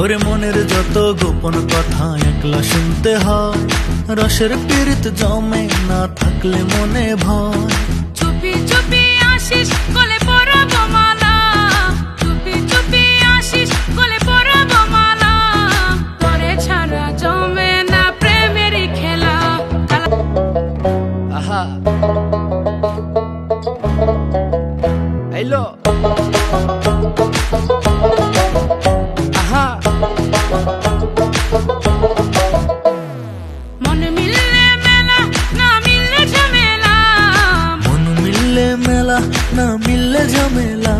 ওরে মনের যত গোপন কথা একলা শুনতে হয়, রসের পীড়িত জমে না থাকলে মনে ভয়। চুপি চুপি আসিস গলে পরাবো মালা, চুপি চুপি আসিস গলে পরাবো মালা, তোরে ছাড়া জমে না প্রেমেরই খেলা। আহা হ্যালো আহা মন মিললে মেলা, না মিললে ঝামেলা, মন মিললে মেলা, না মিললে ঝামেলা।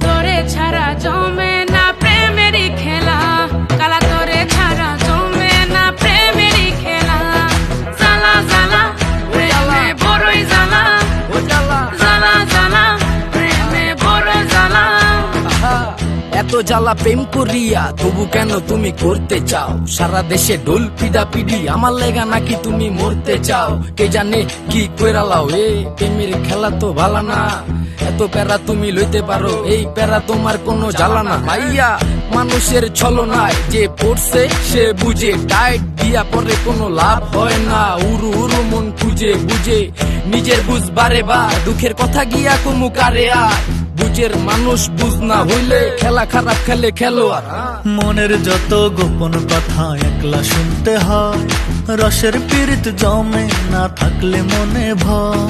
তোরে ছাড়া জমে না প্রেমেরই খেলা, কালা তোরে ছাড়া জমে না প্রেমেরই খেলা। জ্বালা জ্বালা প্রেমে বড়ই জ্বালা, ও জ্বালা জ্বালা জ্বালা প্রেমে বড় জ্বালা। আহা এত জ্বালা প্রেম করিয়া তবু কেন তুমি করতে চাও? সারা দেশে ঢোল পিডা পিডি আমার লেগা নাকি তুমি মরতে চাও? কে জানে কি কইরালাও, এ প্রেমের খেলা তো ভালা না। এত প্যারা তুমি লইতে পারো, এই প্যারা তোমার কোনো জ্বালা না। ভাইয়া মানুষের ছলনায় যে পড়ছে সে বুঝে, টাইট দিয়া পরে কোনো লাভ হয় না। উরু উরু মন খুঁজে বুঝে নিজের বুঝ বারে বার, দুঃখের কথা গিয়া কমু কারে আর। বুঝের মানুষ বুঝ না হইলে খেলা খারাপ খেলে খেলোয়াড়। মনের যত গোপন কথা একলা শুনতে হয়, রসের পীড়িত জমে না থাকলে মনে ভয়।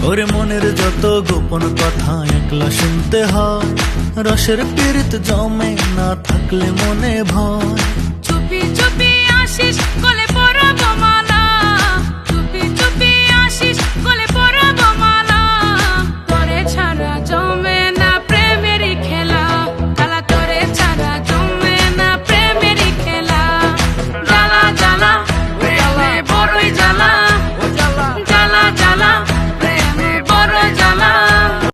ওরে মনের যত গোপন কথা একলা শুনতে হয়, রসের পীড়িত জমে না থাকলে মনে ভয়। চুপি চুপি আসিস গলে